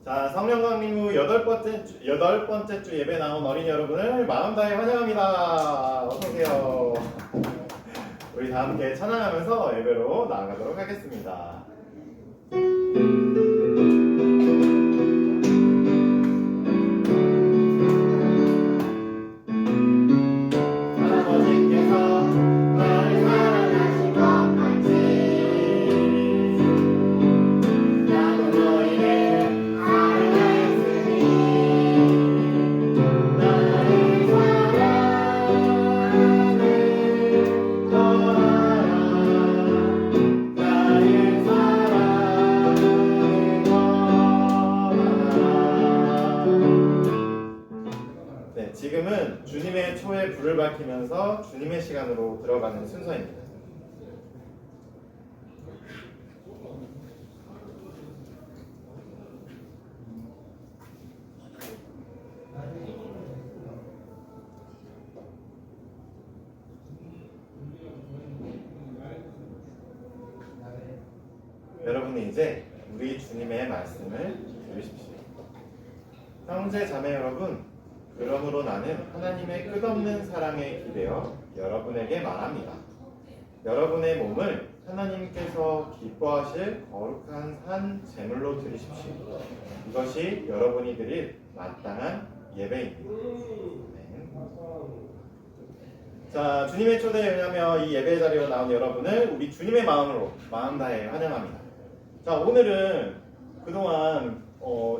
자, 성령 강림 후 여덟 번째 주 예배 나온 어린이 여러분을 마음 다해 환영합니다. 어서 오세요. 우리 다 함께 찬양하면서 예배로 나아가도록 하겠습니다. 지금은 주님의 초에 불을 밝히면서 주님의 시간으로 들어가는 순서입니다. 여러분이 이제 우리 주님의 말씀을 들으십시오. 형제 자매 여러분, 그러므로 나는 하나님의 끝없는 사랑에 기대어 여러분에게 말합니다. 여러분의 몸을 하나님께서 기뻐하실 거룩한 산 제물로 드리십시오. 이것이 여러분이 드릴 마땅한 예배입니다. 자, 주님의 초대에 응하며 이 예배 자리로 나온 여러분을 우리 주님의 마음으로 마음 다해 환영합니다. 자, 오늘은 그동안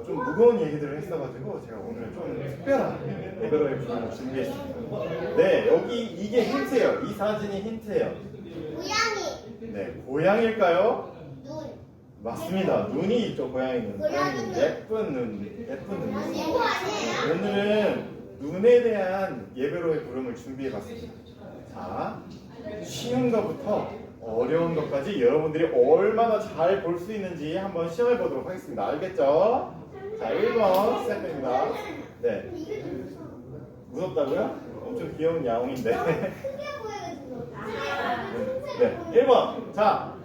좀 무거운 얘기들을 했어가지고 제가 오늘 좀 특별한 예배로의 부분을 준비했습니다. 네, 여기 이게 힌트예요. 이 사진이 힌트예요. 고양이. 네, 고양일까요? 눈. 맞습니다. 눈이 있죠, 고양이 눈. 고양이 눈. 예쁜 눈. 이거 아니에요? 오늘은 눈에 대한 예배로의 부름을 준비해봤습니다. 자, 쉬운 것부터 어려운 것까지 여러분들이 얼마나 잘 볼 수 있는지 한번 시험해 보도록 하겠습니다. 알겠죠? 자, 1번 시작됩니다. 네. 무섭다고요? 엄청 귀여운 야옹인데. 크게 보여가지고. 네. 1번. 자,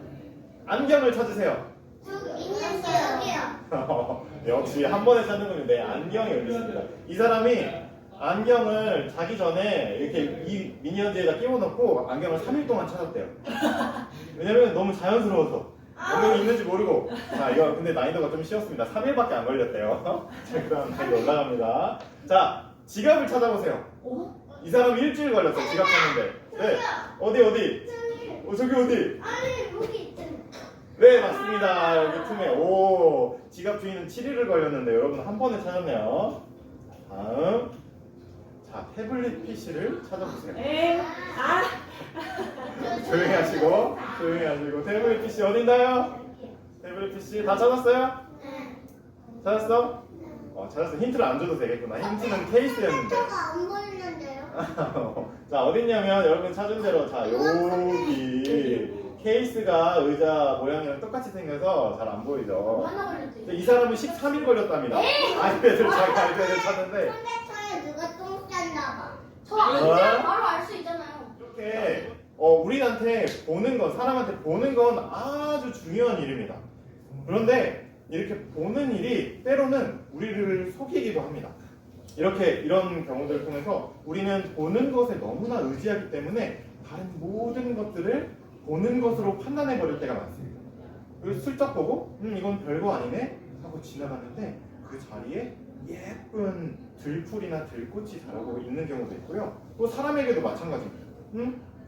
안경을 찾으세요. 저기 있는데요. 역시 한 번에 찾는군요. 네, 안경이 여기 있습니다. 이 사람이 안경을 자기 전에 이렇게 이 미니언즈에다 끼워놓고 안경을 3일 동안 찾았대요. 왜냐면 너무 자연스러워서 안경이 있는지 모르고. 자, 이거 근데 난이도가 좀 쉬웠습니다. 3일밖에 안 걸렸대요. 자, 그다음 난이도 올라갑니다. 자, 지갑을 찾아보세요. 이 사람 일주일 걸렸어요. 지갑 찾는데. 네, 어디? 저기 어디? 아니, 여기 있잖아. 네, 맞습니다. 여기 틈에. 오, 지갑 주인은 7일을 걸렸는데 여러분 한 번에 찾았네요. 다음. 자, 태블릿 PC를 찾아보세요. 조용히 하시고. 태블릿 PC 어딘가요? 태블릿 PC 다 찾았어요? 찾았어? 찾았어. 힌트를 안 줘도 되겠구나. 힌트는 케이스였는데. 저가 안 보이는데요? 자, 어딨냐면 여러분 찾은 대로, 자, 여기 케이스가 의자 모양이랑 똑같이 생겨서 잘 안 보이죠? 얼마나 걸렸지? 이 사람은 13일 걸렸답니다. 아이패드를 찾는데 컴퓨터에 누가 똥 쌌나 봐. 저 아니면 바로 알 수 있잖아요. 이렇게 우리한테 보는 건, 사람한테 보는 건 아주 중요한 일입니다. 그런데 이렇게 보는 일이 때로는 우리를 속이기도 합니다. 이런 경우들을 통해서 우리는 보는 것에 너무나 의지하기 때문에 다른 모든 것들을 보는 것으로 판단해 버릴 때가 많습니다. 그리고 슬쩍 보고 이건 별거 아니네 하고 지나갔는데 그 자리에 예쁜 들풀이나 들꽃이 자라고 있는 경우도 있고요. 또 사람에게도 마찬가지입니다.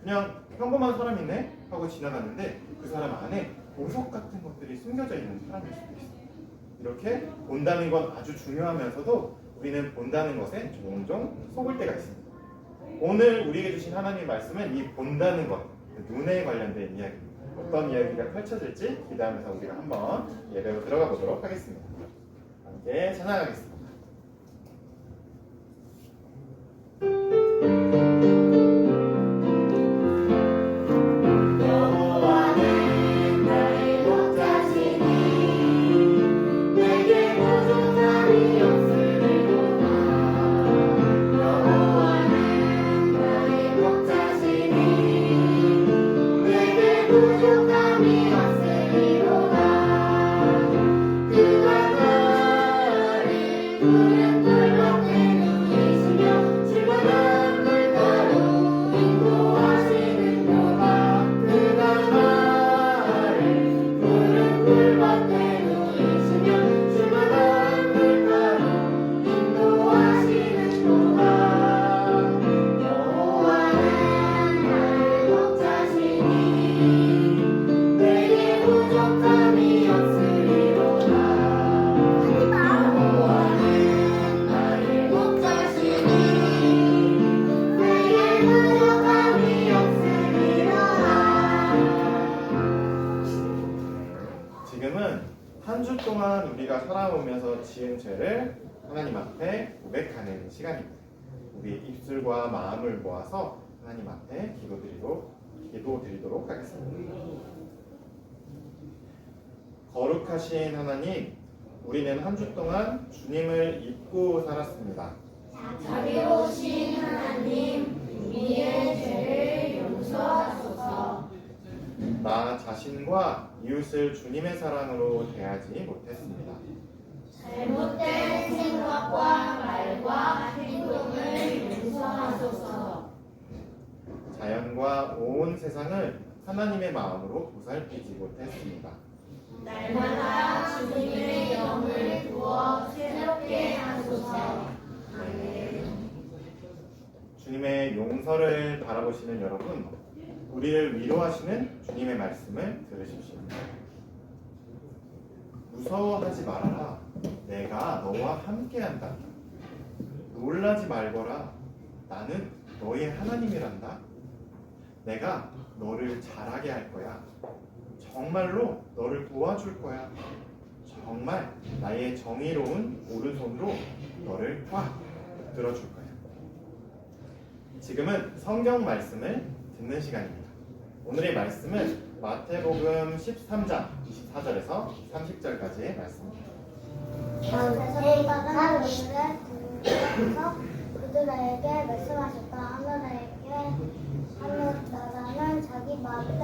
그냥 평범한 사람이네 하고 지나갔는데 그 사람 안에 보석 같은 것들이 숨겨져 있는 사람일 수도 있어요. 이렇게 본다는 건 아주 중요하면서도 우리는 본다는 것에 종종 속을 때가 있습니다. 오늘 우리에게 주신 하나님의 말씀은 이 본다는 것, 눈에 관련된 이야기입니다. 어떤 이야기가 펼쳐질지 기대하면서 우리가 한번 예배로 들어가 보도록 하겠습니다. 함께 찬양하겠습니다. 부족함이 없으리로다. 그가 지금은 한 주 동안 우리가 살아오면서 지은 죄를 하나님 앞에 고백하는 시간입니다. 우리 입술과 마음을 모아서 하나님 앞에 기도드리도록 하겠습니다. 거룩하신 하나님, 우리는 한 주 동안 주님을 잊고 살았습니다. 자비로우신 하나님, 우리의 죄를 용서하소서. 나 자신과 이웃을 주님의 사랑으로 대하지 못했습니다. 잘못된 생각과 말과 행동을 용서하소서. 자연과 온 세상을 하나님의 마음으로 보살피지 못했습니다. 날마다 주님의 영을 부어 새롭게 하소서. 아멘. 주님의 용서를 바라보시는 여러분, 우리를 위로하시는 주님의 말씀을 들으십시오. 무서워하지 말아라. 내가 너와 함께한다. 놀라지 말거라. 나는 너의 하나님이란다. 내가 너를 잘하게 할 거야. 정말로 너를 도와줄 거야. 정말 나의 정의로운 오른손으로 너를 꽉 들어줄 거야. 지금은 성경 말씀을 듣는 시간입니다. 오늘의 말씀은 마태복음 13장 24절에서 30절까지의 말씀입니다. 제가 노래를 들으면서 그들에게 말씀하셨다. 하늘나라는 자기 맘대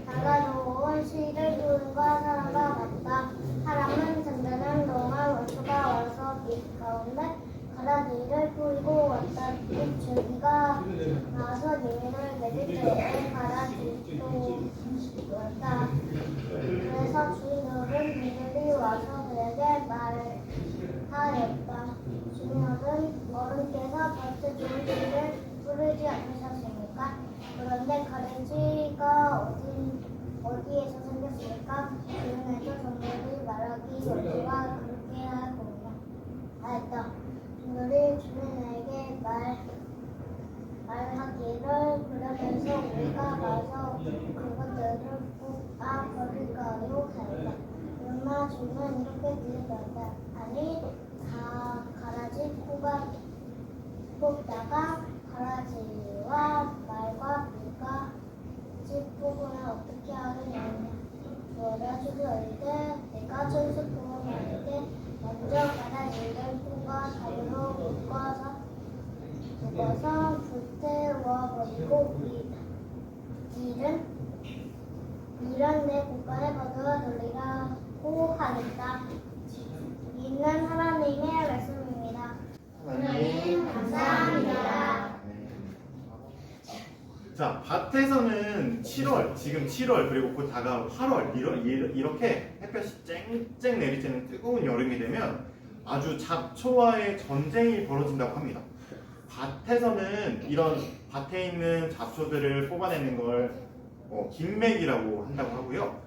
달아놓은 씨를 두는과 사람과 같다. 사람은 잠자는 동안 원수가 와서 빛 가운데 가라지를 뿌리고 왔다. 주기가 나서 니를 맺을 때에 가라지도 왔다. 그래서 주인어른 니들이 와서 그에게 말하였다. 주인어른 어른께서 밭에 좋은 씨를 뿌리지 않으셨습니까? 그런데 가라지가 어디에서 생겼습니까? 주인에서 종들이 말하기 원수가 그렇게 하였다. 종들이 주인에게 말하기를 그러면서 우리가 가서 그것들을 뽑아 버릴까요? 하였다. 그러나 주는 이렇게 대답했다. 아니, 가라지 뽑다가 가라지와 말과 비가 집 뽑으면 어떻게 하겠느냐? 주어라 주어이되 내가 천수 부모님에게 먼저 가라지를 뽑아 가루로 묶어서 불태워버리고 이런 내 국간에 거두어 돌리라고 하겠다. 이는 하나님의 말씀입니다. 하나님 감사합니다. 자, 밭에서는 7월, 지금 7월 그리고 곧 다가올 8월 이렇게 햇볕이 쨍쨍 내리쬐는 뜨거운 여름이 되면 아주 잡초와의 전쟁이 벌어진다고 합니다. 밭에서는 이런 밭에 있는 잡초들을 뽑아내는 걸 김맥이라고 한다고 하고요.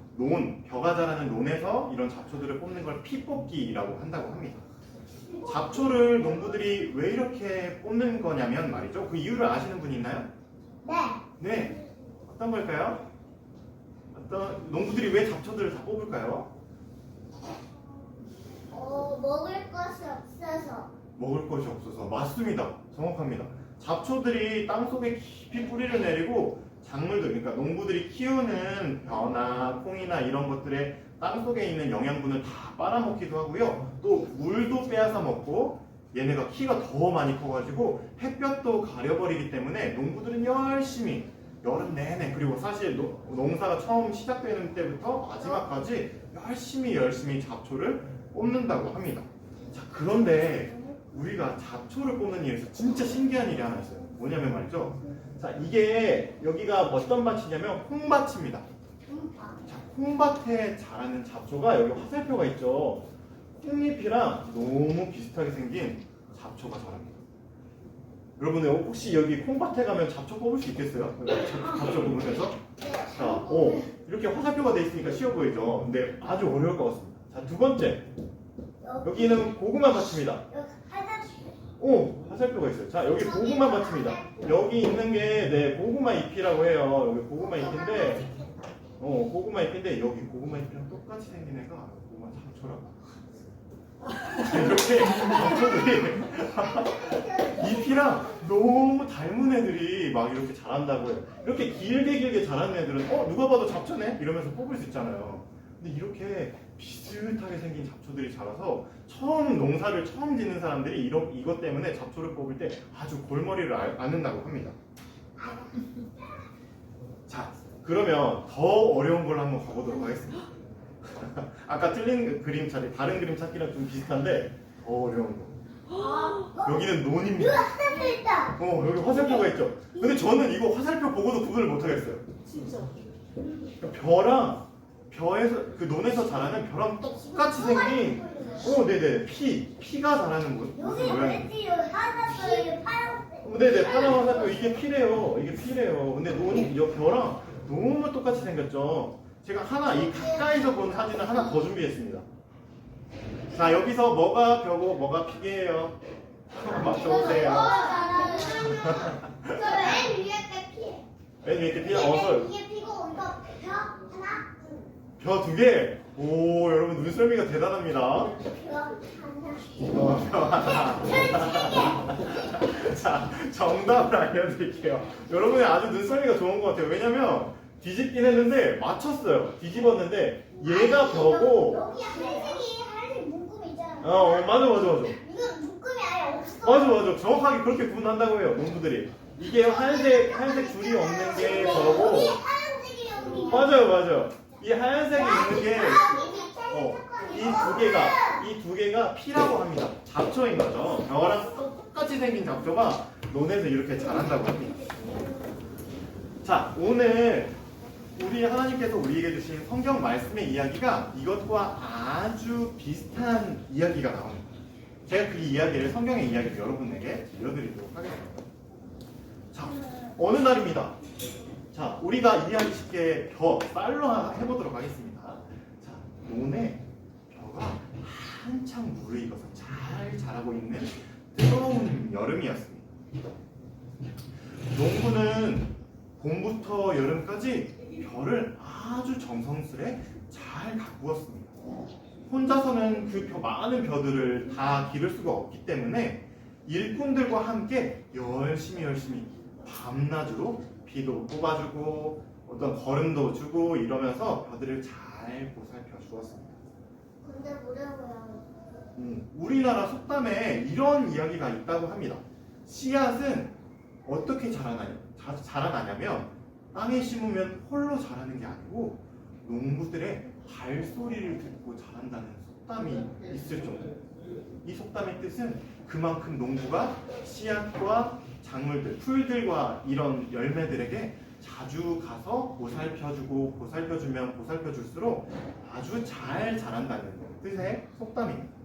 벼가 자라는 논에서 이런 잡초들을 뽑는 걸 피뽑기라고 한다고 합니다. 잡초를 농부들이 왜 이렇게 뽑는 거냐면 말이죠. 그 이유를 아시는 분 있나요? 네. 네. 어떤 걸까요? 농부들이 왜 잡초들을 다 뽑을까요? 먹을 것이 없어서. 먹을 것이 없어서. 맞습니다. 정확합니다. 잡초들이 땅속에 깊이 뿌리를 내리고 작물들, 그러니까 농부들이 키우는 벼나 콩이나 이런 것들에 땅속에 있는 영양분을 다 빨아먹기도 하고요. 또 물도 빼앗아 먹고 얘네가 키가 더 많이 커가지고 햇볕도 가려버리기 때문에 농부들은 열심히 여름 내내, 그리고 사실 농사가 처음 시작되는 때부터 마지막까지 열심히 잡초를 뽑는다고 합니다. 자, 그런데 우리가 잡초를 뽑는 일에서 진짜 신기한 일이 하나 있어요. 뭐냐면 말이죠. 자, 이게 여기가 어떤 밭이냐면 콩밭입니다. 자, 콩밭에 자라는 잡초가 여기 화살표가 있죠. 콩잎이랑 너무 비슷하게 생긴 잡초가 자랍니다. 여러분 혹시 여기 콩밭에 가면 잡초 뽑을 수 있겠어요? 잡초 뽑으면서? 자, 이렇게 화살표가 돼 있으니까 쉬워 보이죠? 근데 아주 어려울 것 같습니다. 자, 두 번째. 여기는 고구마 밭입니다. 화살표가 있어요. 자, 여기 고구마 밭입니다. 여기 있는 게 고구마 잎이라고 해요. 여기 고구마 잎인데 고구마 잎인데 여기 고구마 잎이랑 똑같이 생긴 애가 고구마 잡초라고. 이렇게 잡초들이 잎이랑 너무 닮은 애들이 막 이렇게 자란다고 해요. 이렇게 길게 자라는 애들은 누가 봐도 잡초네? 이러면서 뽑을 수 있잖아요. 근데 이렇게 비슷하게 생긴 잡초들이 자라서 농사를 처음 짓는 사람들이 이것 때문에 잡초를 뽑을 때 아주 골머리를 앓는다고 합니다. 자, 그러면 더 어려운 걸로 한번 가보도록 하겠습니다. 아까 틀린 그림 찾기, 다른 그림 찾기랑 좀 비슷한데 더 어려운 거. 여기는 논입니다. 화살표 있다. 여기 화살표가 있죠. 근데 저는 이거 화살표 보고도 구분을 못 하겠어요. 진짜. 벼랑 벼에서 그 논에서 자라는 벼랑 똑같이 생긴 네네 피가 자라는 여기 모양. 왠지 여기 화살표 파란색. 네네 파란 화살표 이게 피래요. 근데 논이 이 벼랑 너무 똑같이 생겼죠. 제가 이 가까이서 본 사진을 하나 더 준비했습니다. 자, 여기서 뭐가 벼고 뭐가 피게요? 맞춰보세요. 저맨 위에 게 피해. 맨 위에 이렇게 어서 이게 피고 이거 벼 하나. 벼 2개. 오, 여러분 눈썰미가 대단합니다. 벼 하나. 자, 정답을 알려드릴게요. 여러분의 아주 눈썰미가 좋은 것 같아요. 왜냐면 뒤집긴 했는데 맞췄어요. 뒤집었는데 얘가 벼고 여기 하얀색 묶음이 있잖아. 맞아. 이건 묶음이 아예 없어. 맞아. 정확하게 그렇게 구분한다고 해요, 농부들이. 이게 하얀색 줄이 없는 게 벼고. 여기 하얀색이 여기. 맞아요. 이 하얀색이 있는 게 이 두 개가 피라고 합니다. 잡초인 거죠. 벼랑 똑같이 생긴 잡초가 논에서 이렇게 자란다고 합니다. 자, 오늘 우리 하나님께서 우리에게 주신 성경 말씀의 이야기가 이것과 아주 비슷한 이야기가 나옵니다. 제가 그 이야기를, 성경의 이야기를 여러분에게 들려드리도록 하겠습니다. 자, 어느 날입니다. 자, 우리가 이해하기 쉽게 쌀로 해보도록 하겠습니다. 자, 논에 벼가 한창 무르익어서 잘 자라고 있는 뜨거운 여름이었습니다. 농부는 봄부터 여름까지 벼를 아주 정성스레 잘 가꾸었습니다. 혼자서는 그 많은 벼들을 다 기를 수가 없기 때문에 일꾼들과 함께 열심히 밤낮으로 비도 뽑아주고 어떤 거름도 주고 이러면서 벼들을 잘 보살펴 주었습니다. 근데 뭐라고요? 우리나라 속담에 이런 이야기가 있다고 합니다. 씨앗은 어떻게 자라나냐면 땅에 심으면 홀로 자라는 게 아니고 농부들의 발소리를 듣고 자란다는 속담이 있을 정도예요. 이 속담의 뜻은 그만큼 농부가 씨앗과 작물들, 풀들과 이런 열매들에게 자주 가서 보살펴주면 보살펴줄수록 아주 잘 자란다는 뜻의 속담입니다.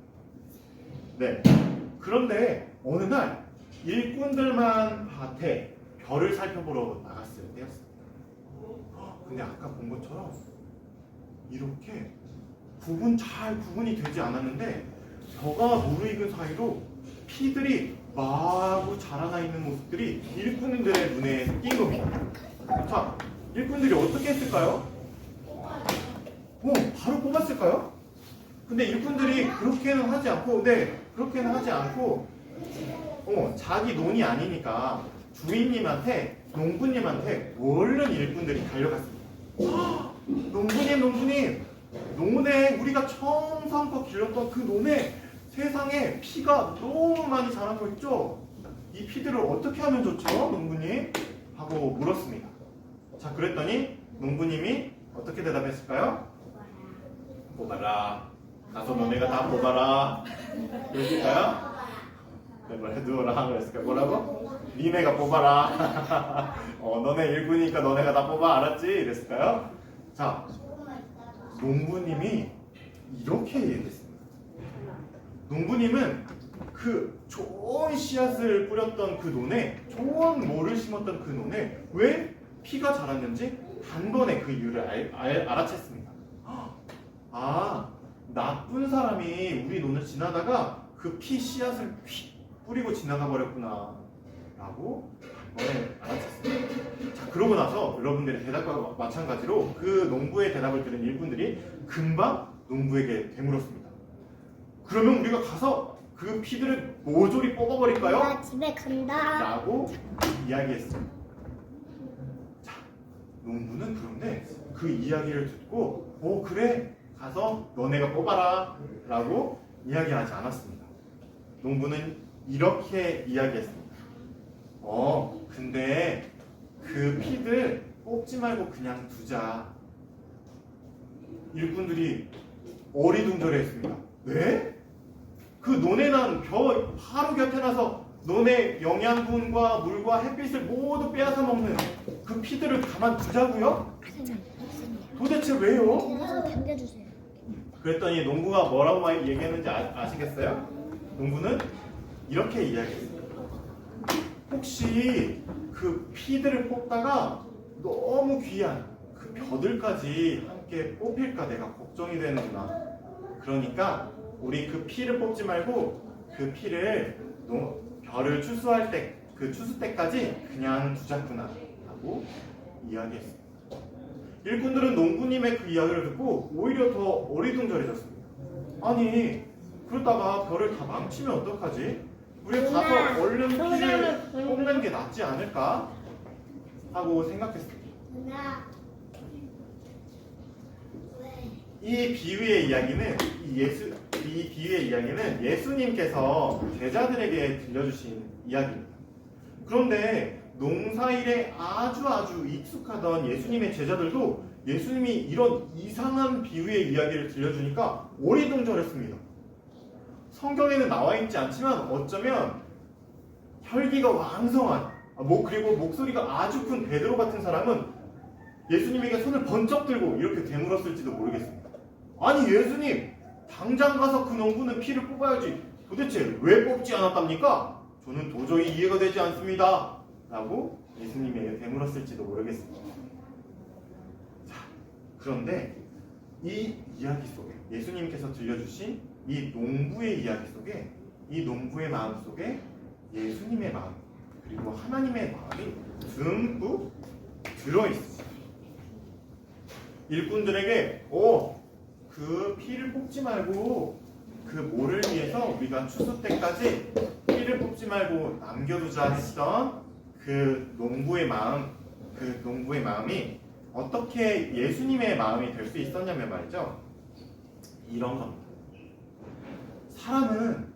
네. 그런데 어느 날 일꾼들만 밭에 벼를 살펴보러 나갔을 때였습니다. 근데 아까 본 것처럼 이렇게 구분이 되지 않았는데 벼가 무르익은 사이로 피들이 마구 자라나 있는 모습들이 일꾼들의 눈에 띈 겁니다. 자, 일꾼들이 어떻게 했을까요? 바로 뽑았을까요? 근데 일꾼들이 그렇게는 하지 않고 자기 논이 아니니까 주인님한테, 농부님한테 얼른 일꾼들이 달려갔습니다. 농부님, 논에 우리가 정성껏 길렀던 그 논에 세상에 피가 너무 많이 자라고 있죠? 이 피들을 어떻게 하면 좋죠, 농부님? 하고 물었습니다. 자, 그랬더니 농부님이 어떻게 대답했을까요? 뽑아라. 가서 너네가 다 뽑아라. 그랬을까요? 누워라 그랬을까요? 뭐라고? 니네가 뽑아라. 너네 일꾼이니까 너네가 다 뽑아, 알았지? 이랬을까요? 자, 농부님이 이렇게 얘기했습니다. 농부님은 그 좋은 씨앗을 뿌렸던 그 논에, 좋은 모를 심었던 그 논에 왜 피가 자랐는지 단번에 그 이유를 알아챘습니다. 나쁜 사람이 우리 논을 지나다가 그 피 씨앗을 휙 뿌리고 지나가 버렸구나 라고 너네 알아챘어. 자, 그러고 나서 여러분들의 대답과 마찬가지로 그 농부의 대답을 들은 일꾼들이 금방 농부에게 되물었습니다. 그러면 우리가 가서 그 피들을 모조리 뽑아버릴까요? 나 집에 간다. 라고 이야기했습니다. 자, 농부는 그런데 그 이야기를 듣고 그래 가서 너네가 뽑아라 라고 이야기하지 않았습니다. 농부는 이렇게 이야기했습니다. 근데 그 피들 뽑지 말고 그냥 두자. 일꾼들이 어리둥절해했습니다. 네? 그 논에난 벼 바로 곁에 나서 논의 영양분과 물과 햇빛을 모두 빼앗아 먹는 그 피들을 가만 두자고요? 도대체 왜요? 제가 당겨주세요. 그랬더니 농부가 뭐라고 얘기했는지 아시겠어요? 농부는 이렇게 이야기했습니다. 혹시 그 피들을 뽑다가 너무 귀한 그 벼들까지 함께 뽑힐까 내가 걱정이 되는구나. 그러니까 우리 그 피를 뽑지 말고 그 피를 벼를 추수할 때, 그 추수 때까지 그냥 두자꾸나 하고 이야기했습니다. 일꾼들은 농부님의 그 이야기를 듣고 오히려 더 어리둥절해졌습니다. 아니, 그러다가 벼를 다 망치면 어떡하지? 우리 가서 얼른 피를 뽑는 게 낫지 않을까? 하고 생각했습니다. 누나. 이 비유의 이야기는 예수님께서 제자들에게 들려주신 이야기입니다. 그런데 농사일에 아주 익숙하던 예수님의 제자들도 예수님이 이런 이상한 비유의 이야기를 들려주니까 어리둥절했습니다. 성경에는 나와 있지 않지만 어쩌면 혈기가 왕성한 그리고 목소리가 아주 큰 베드로 같은 사람은 예수님에게 손을 번쩍 들고 이렇게 되물었을지도 모르겠습니다. 아니 예수님, 당장 가서 그 농부는 피를 뽑아야지 도대체 왜 뽑지 않았답니까? 저는 도저히 이해가 되지 않습니다. 라고 예수님에게 되물었을지도 모르겠습니다. 자, 그런데 이 이야기 속에 예수님께서 들려주신 이 농부의 이야기 속에 이 농부의 마음 속에 예수님의 마음 그리고 하나님의 마음이 듬뿍 들어있습니다. 일꾼들에게 그 피를 뽑지 말고 그 모를 위해서 우리가 추수 때까지 피를 뽑지 말고 남겨두자 했던 그 농부의 마음이 어떻게 예수님의 마음이 될 수 있었냐면 말이죠. 이런 겁니다. 사람은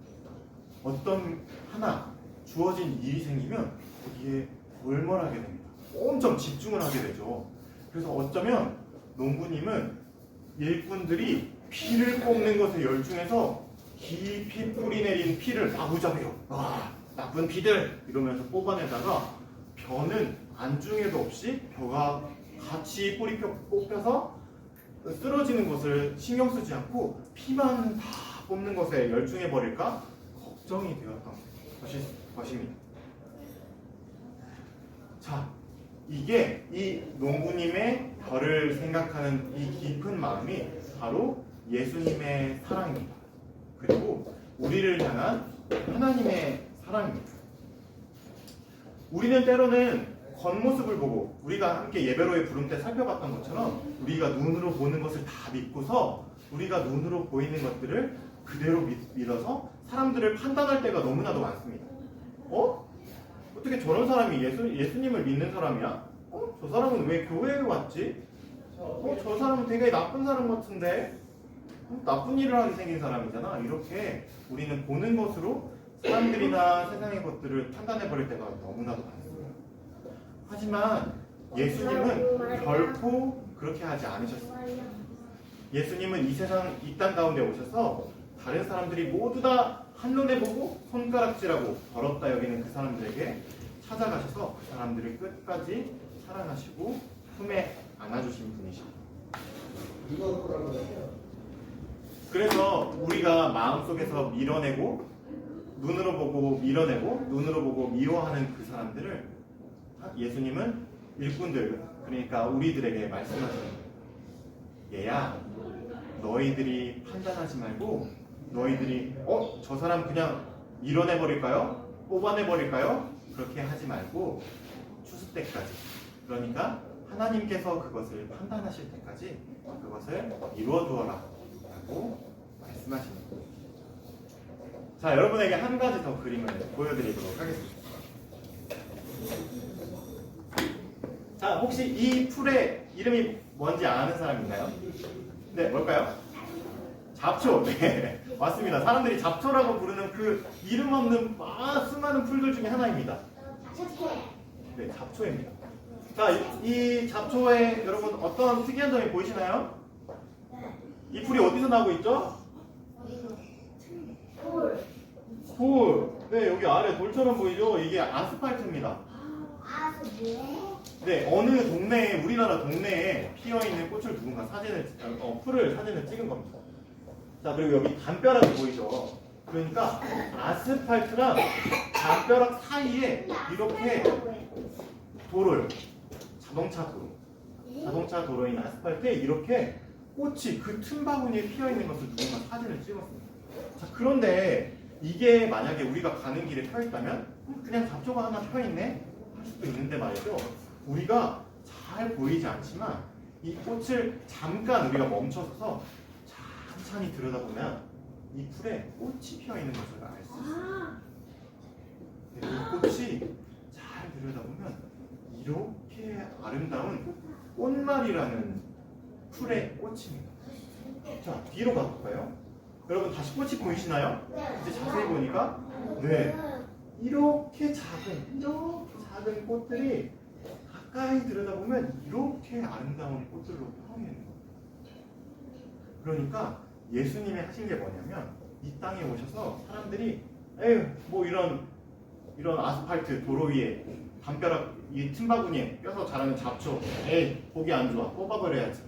어떤 하나 주어진 일이 생기면 거기에 골몰하게 됩니다. 엄청 집중을 하게 되죠. 그래서 어쩌면 농부님은 일꾼들이 피를 뽑는 것에 열중해서 깊이 뿌리내린 피를 마구잡이로 나쁜 피들 이러면서 뽑아내다가 벼는 안중에도 없이 벼가 같이 뿌리 뽑혀서 쓰러지는 것을 신경 쓰지 않고 피만 다 뽑는 것에 열중해 버릴까 걱정이 되었던 것입니다. 자, 이게 이 농부님의 벼를 생각하는 이 깊은 마음이 바로 예수님의 사랑입니다. 그리고 우리를 향한 하나님의 사랑입니다. 우리는 때로는 겉모습을 보고 우리가 함께 예배로의 부름 때 살펴봤던 것처럼 우리가 눈으로 보는 것을 다 믿고서 우리가 눈으로 보이는 것들을 그대로 믿어서 사람들을 판단할 때가 너무나도 많습니다. 어떻게 저런 사람이 예수님을 믿는 사람이야? 저 사람은 왜 교회에 왔지? 저 사람은 되게 나쁜 사람 같은데? 나쁜 일을 하게 생긴 사람이잖아. 이렇게 우리는 보는 것으로 사람들이나 세상의 것들을 판단해버릴 때가 너무나도 많습니다. 하지만 예수님은 결코 그렇게 하지 않으셨습니다. 예수님은 이 땅 가운데 오셔서 다른 사람들이 모두 다 한눈에 보고 손가락질하고 더럽다 여기는 그 사람들에게 찾아가셔서 그 사람들을 끝까지 사랑하시고 품에 안아주신 분이십니다. 그래서 우리가 마음속에서 밀어내고 눈으로 보고 밀어내고 눈으로 보고 미워하는 그 사람들을 예수님은 일꾼들 그러니까 우리들에게 말씀하십니다. 얘야, 너희들이 판단하지 말고 너희들이 저 사람 그냥 밀어내버릴까요? 뽑아내버릴까요? 그렇게 하지 말고 때까지, 그러니까 하나님께서 그것을 판단하실 때까지 그것을 이루어 두어라 라고 말씀하십니다. 자, 여러분에게 한 가지 더 그림을 보여드리도록 하겠습니다. 자, 혹시 이 풀의 이름이 뭔지 아는 사람 있나요? 네, 뭘까요? 잡초. 네, 맞습니다. 사람들이 잡초라고 부르는 그 이름 없는 수많은 풀들 중에 하나입니다. 네, 잡초입니다. 자, 이 잡초에 여러분 어떤 특이한 점이 보이시나요? 이 풀이 어디서 나오고 있죠? 돌. 네, 여기 아래 돌처럼 보이죠? 이게 아스팔트입니다. 네, 어느 동네에, 우리나라 동네에 피어있는 꽃을 누군가 풀을 사진을 찍은 겁니다. 자, 그리고 여기 담벼락이 보이죠? 그러니까 아스팔트랑 담벼락 사이에 이렇게 도로요. 자동차 도로인 아스팔트에 이렇게 꽃이 그 틈바구니에 피어있는 것을 누군가 사진을 찍었습니다. 자, 그런데 이게 만약에 우리가 가는 길에 펴있다면 그냥 잡초가 하나 펴있네? 할 수도 있는데 말이죠. 우리가 잘 보이지 않지만 이 꽃을 잠깐 우리가 멈춰서서 천천히 들여다보면 이 풀에 꽃이 피어있는 것을 알 수 있어요. 네, 이 꽃이 잘 들여다보면 이렇게 아름다운 꽃말이라는 풀의 꽃입니다. 자, 뒤로 가볼까요? 여러분 다시 꽃이 보이시나요? 이제 자세히 보니까 네, 이렇게 작은 꽃들이 가까이 들여다보면 이렇게 아름다운 꽃들로 펴있는 거예요. 그러니까 예수님이 하신 게 뭐냐면 이 땅에 오셔서 사람들이 에휴 뭐 이런 아스팔트 도로 위에 담벼락 이 틈바구니에 껴서 자라는 잡초 에이 보기 안 좋아 뽑아버려야지.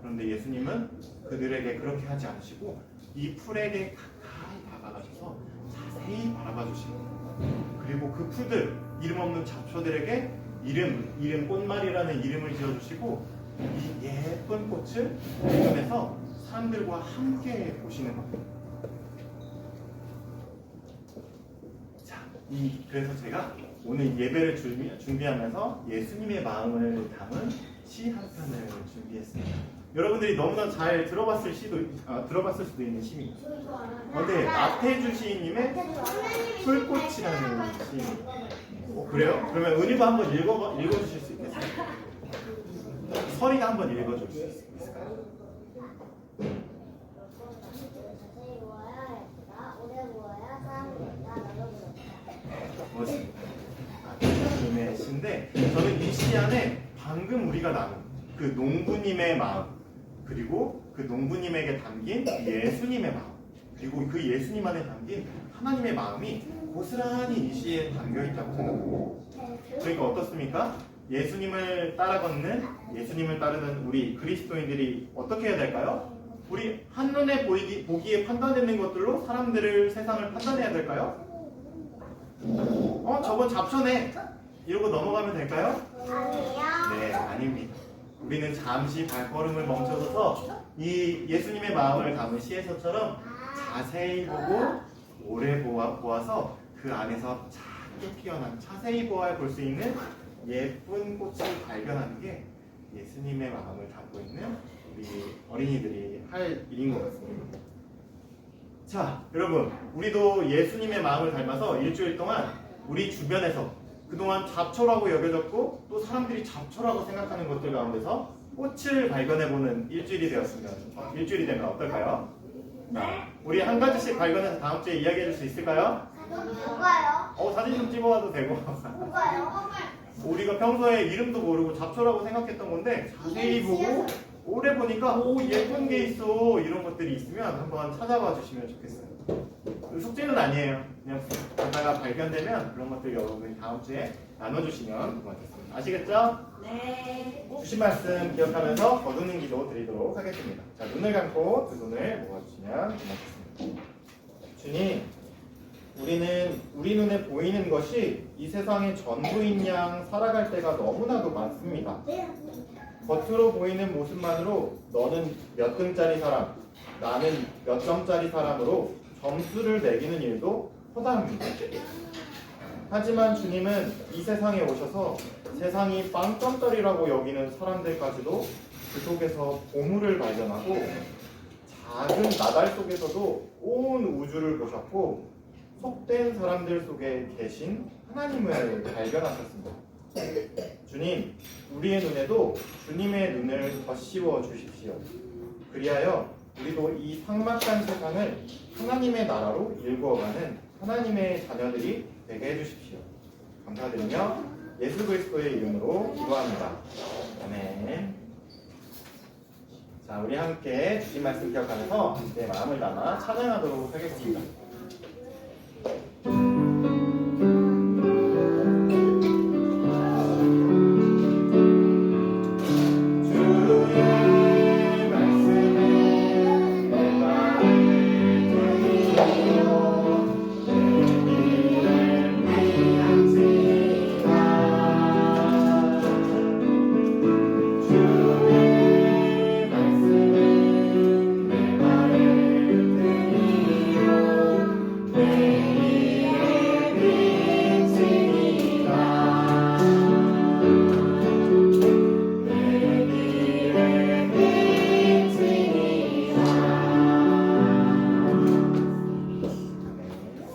그런데 예수님은 그들에게 그렇게 하지 않으시고 이 풀에게 가까이 다가가셔서 자세히 바라봐 주시고 그리고 그 풀들 이름 없는 잡초들에게 이름 꽃말이라는 이름을 지어주시고 이 예쁜 꽃을 주변에서 사람들과 함께 보시는 겁니다. 자, 그래서 제가 오늘 예배를 준비하면서 예수님의 마음을 담은 시 한 편을 준비했습니다. 여러분들이 너무나 잘 들어봤을 수도 있는 시입니다. 네, 나태주 시인님의 풀꽃이라는 시입니다. 그래요? 그러면 은희가 한번 읽어주실 수 있겠어요? 서리가 한번 읽어줄 수 있을까요? 멋있습니다. 주님의 시인데 저는 이 시 안에 방금 우리가 나눈 그 농부님의 마음 그리고 그 농부님에게 담긴 예수님의 마음 그리고 그 예수님 안에 담긴 하나님의 마음이 고스란히 이 시에 담겨있다고 생각합니다. 그러니까 어떻습니까? 예수님을 따르는 우리 그리스도인들이 어떻게 해야 될까요? 우리 한눈에 보기에 판단되는 것들로 세상을 판단해야 될까요? 저건 잡초네 이러고 넘어가면 될까요? 아니요. 네, 아닙니다. 우리는 잠시 발걸음을 멈춰서서 이 예수님의 마음을 담은 시에서처럼 자세히 보고 오래 보아서 그 안에서 작게 피어난 자세히 보아 볼 수 있는 예쁜 꽃을 발견하는 게 예수님의 마음을 담고 있는 우리 어린이들이 할 일인 것 같습니다. 자, 여러분, 우리도 예수님의 마음을 닮아서 일주일 동안 우리 주변에서 그동안 잡초라고 여겨졌고 또 사람들이 잡초라고 생각하는 것들 가운데서 꽃을 발견해보는 일주일이 되면 어떨까요? 자, 우리 한 가지씩 발견해서 다음 주에 이야기해줄 수 있을까요? 누가요? 사진 좀 찍어와도 되고. 누가요? 우리가 평소에 이름도 모르고 잡초라고 생각했던 건데 자세히 보고 오래 보니까 예쁜 게 있어 이런 것들이 있으면 한번 찾아봐 주시면 좋겠어요. 숙제는 아니에요. 그냥 가다가 발견되면 그런 것들 여러분이 다음 주에 나눠주시면 고맙겠습니다. 아시겠죠? 네. 주신 말씀 기억하면서 거두는 기도 드리도록 하겠습니다. 자, 눈을 감고 두 손을 모아주시면 고맙겠습니다. 주님, 우리 눈에 보이는 것이 이 세상의 전부인 양 살아갈 때가 너무나도 많습니다. 겉으로 보이는 모습만으로 너는 몇 등짜리 사람, 나는 몇 점짜리 사람으로 점수를 매기는 일도 허다합니다. 하지만 주님은 이 세상에 오셔서 세상이 빵점짜리라고 여기는 사람들까지도 그 속에서 보물을 발견하고 작은 나달 속에서도 온 우주를 보셨고 속된 사람들 속에 계신 하나님을 발견하셨습니다. 주님, 우리의 눈에도 주님의 눈을 거씌워 주십시오. 그리하여 우리도 이 삭막한 세상을 하나님의 나라로 일구어가는 하나님의 자녀들이 되게 해주십시오. 감사드리며 예수 그리스도의 이름으로 기도합니다. 아멘. 자, 우리 함께 주신 말씀 기억하면서 내 마음을 담아 찬양하도록 하겠습니다.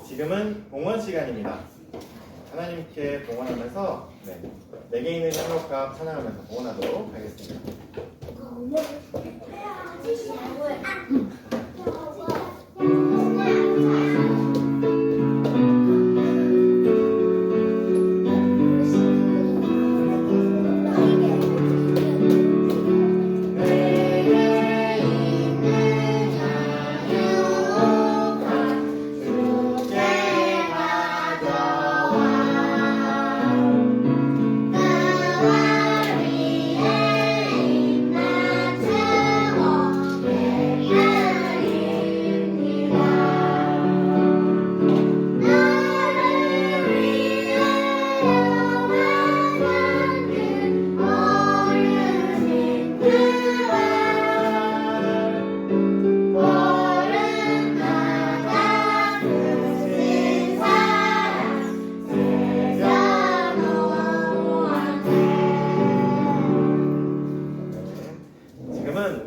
지금은 봉헌 시간입니다. 하나님께 봉헌하면서 내게 있는 향rop값 찬양하면서 봉헌하도록 하겠습니다.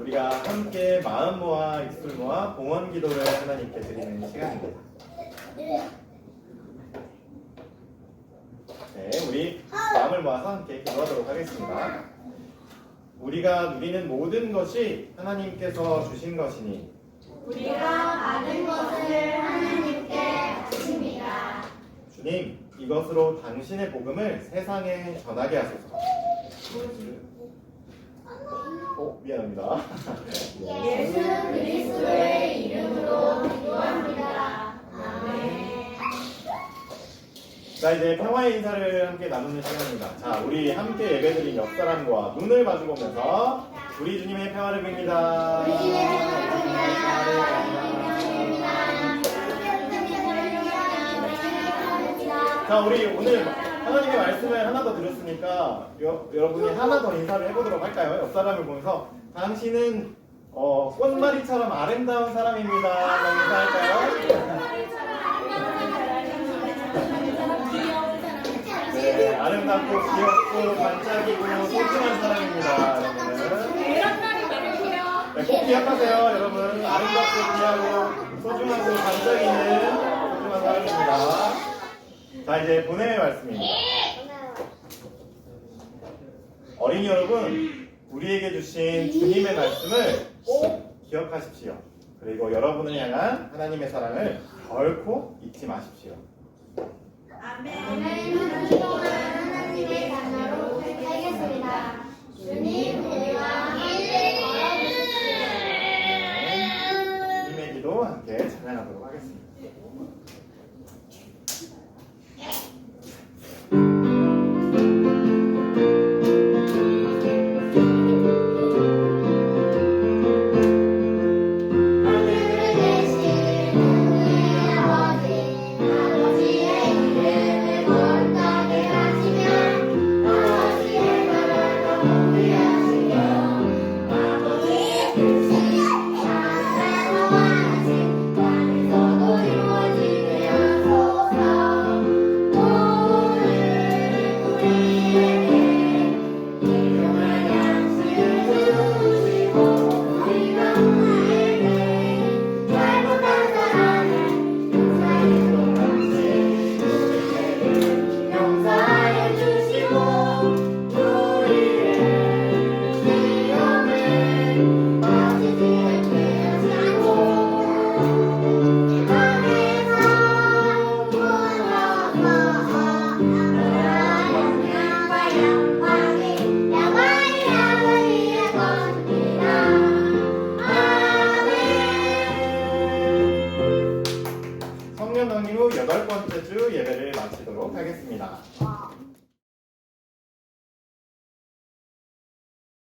우리가 함께 마음 모아 입술 모아 봉헌 기도를 하나님께 드리는 시간입니다. 네, 우리 마음을 모아서 함께 기도하도록 하겠습니다. 우리가 누리는 모든 것이 하나님께서 주신 것이니 우리가 받은 것을 하나님께 바칩니다. 주님, 이것으로 당신의 복음을 세상에 전하게 하소서. 미안합니다. 예수 그리스도의 이름으로 기도합니다. 아멘. 자, 이제 평화의 인사를 함께 나누는 시간입니다. 자, 우리 함께 예배드린 옆 사람과 눈을 마주보면서 우리 주님의 평화를 빕니다. 자, 우리 오늘 하나님의 말씀을 하나 더 들었으니까 여러분이 하나 더 인사를 해보도록 할까요? 옆 사람을 보면서 당신은 꽃마리처럼 아름다운 사람입니다. 인사할까요? 네, 아름답고 귀엽고 반짝이고 소중한 사람입니다. 네, 꼭 기억하세요, 여러분. 아름답고 귀하고 소중하고 반짝이는 소중한 사람입니다. 자, 이제 본회의 말씀입니다. 어린이 여러분, 우리에게 주신 주님의 말씀을 꼭 기억하십시오. 그리고 여러분을 향한 하나님의 사랑을 결코 잊지 마십시오. 아멘. 하나님의 자녀로 살겠습니다. 주님 우리와 함께 걸어주십시오. 주님의 기도 함께 찬양하도록 하겠습니다. 아버지의 번째 주 예배를 마치도록 하겠습니다. 와.